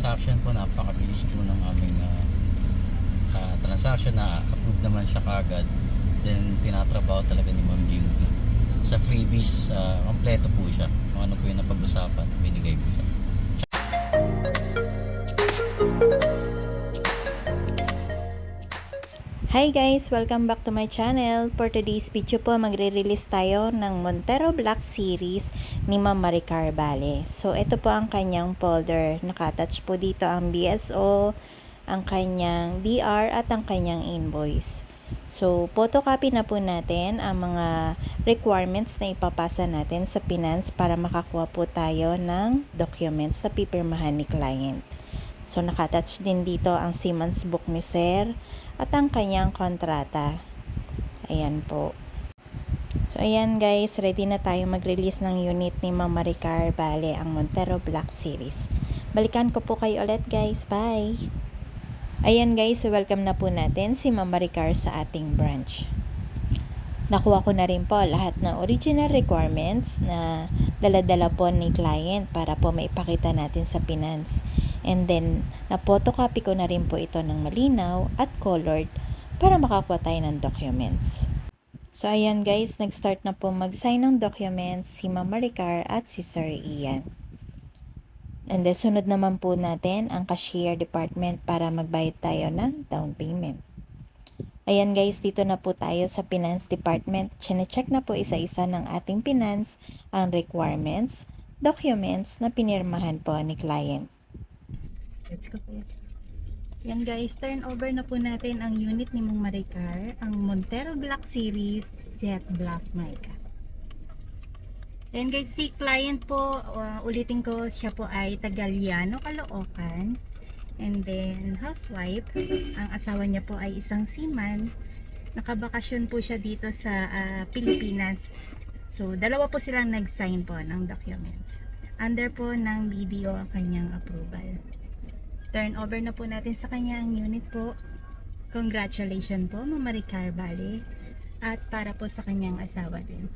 transaction po, napakabilis po ng aming transaction na approve naman siya kagad. Then tinatrabaho talaga ni Ma'am Jinky. Sa freebies, kompleto po siya. Kung ano po yung napag-usapan, binigay po siya. Hi guys! Welcome back to my channel. For today's video po, magre-release tayo ng Montero Black Series ni Ma'am Maricar Vale. So, ito po ang kanyang folder. Nakatouch po dito ang BSO, ang kanyang BR at ang kanyang invoice. So, photocopy na po natin ang mga requirements na ipapasa natin sa finance para makakuha po tayo ng documents na pipirmahan ni client. So, nakatouch din dito ang Siemens book ni Sir at ang kanyang kontrata. Ayan po. So, ayan guys, ready na tayo mag-release ng unit ni Ma'am Maricar Vale, ang Montero Black Series. Balikan ko po kayo ulit guys. Bye! Ayan guys, welcome na po natin si Ma'am Maricar sa ating branch. Nakuha ko na rin po lahat ng original requirements na dala-dala po ni client para po maipakita natin sa finance. And then, na-photocopy ko na rin po ito ng malinaw at colored para makakuha tayo ng documents. So, ayan guys, nag-start na po mag-sign ng documents si Ma'am Maricar at si Sir Ian. And then, sunod naman po natin ang cashier department para magbayad tayo ng down payment. Ayan guys, dito na po tayo sa finance department. Chine-check na po isa-isa ng ating finance ang requirements, documents na pinirmahan po ni client. Let's go po. Yan guys, turn over na po natin ang unit ni Ma'am Maricar, ang Montero Black Series Jet Black Mica. Yan guys, si client po, ulitin ko, siya po ay Tagaliano, Caloocan. And then, housewife. Ang asawa niya po ay isang seaman. Nakabakasyon po siya dito sa Pilipinas. So, dalawa po silang nag-sign po ng documents. Under po ng video ang kanyang approval. Turn over na po natin sa kanyang unit po. Congratulations po, Ma'am Maricar Vale. At para po sa kanyang asawa din.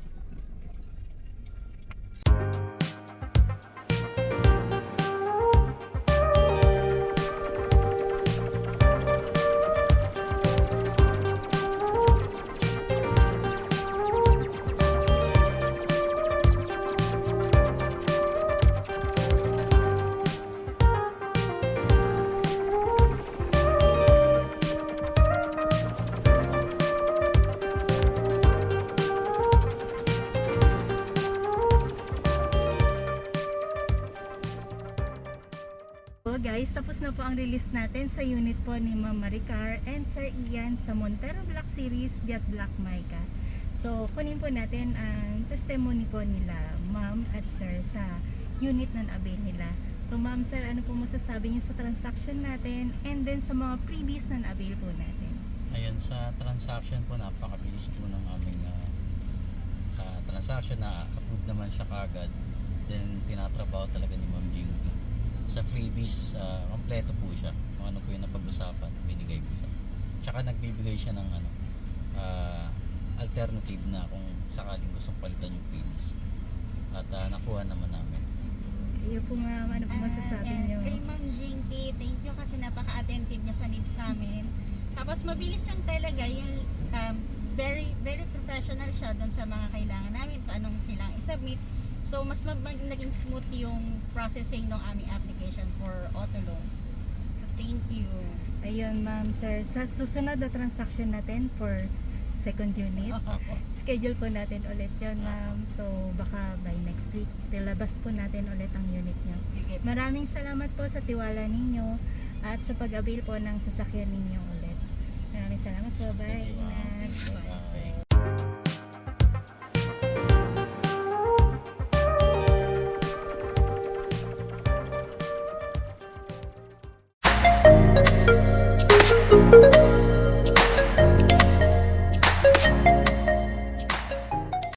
Guys, tapos na po ang release natin sa unit po ni Ma'am Maricar and Sir Ian sa Montero Black Series Jet Black Mica. So, kunin po natin ang testimony po nila, Ma'am at Sir, sa unit na na-avail nila. So, Ma'am, Sir, ano po masasabi niyo sa transaction natin and then sa mga previous na na-avail po natin? Ayan, sa transaction po, napakabilis po ng aming transaction na approve naman siya kagad. Then, tinatrabaho talaga ni Ma'am Jinky. Sa freebies, kompleto po siya. Kung ano po yung napag-usapan, binigay po siya. Tsaka nagbibigay siya ng alternative na kung sakaling gustong palitan yung freebies. At nakuha naman namin. Kayo po nga, ano po masasabi niyo? Kay Ma'am Jinky, thank you kasi napaka-attentive niya sa needs namin. Tapos mabilis lang talaga yung very very professional siya doon sa mga kailangan namin, kung anong kailangan i-submit. So, mas naging smooth yung processing ng aming application for auto loan. So, thank you. Ayun, Ma'am, Sir. Sa susunod na transaction natin for second unit, schedule po natin ulit yun, Ma'am. So, baka by next week, rilabas po natin ulit ang unit nyo. Maraming salamat po sa tiwala ninyo at sa pag-avail po ng sasakyan ninyo ulit. Maraming salamat po. Bye!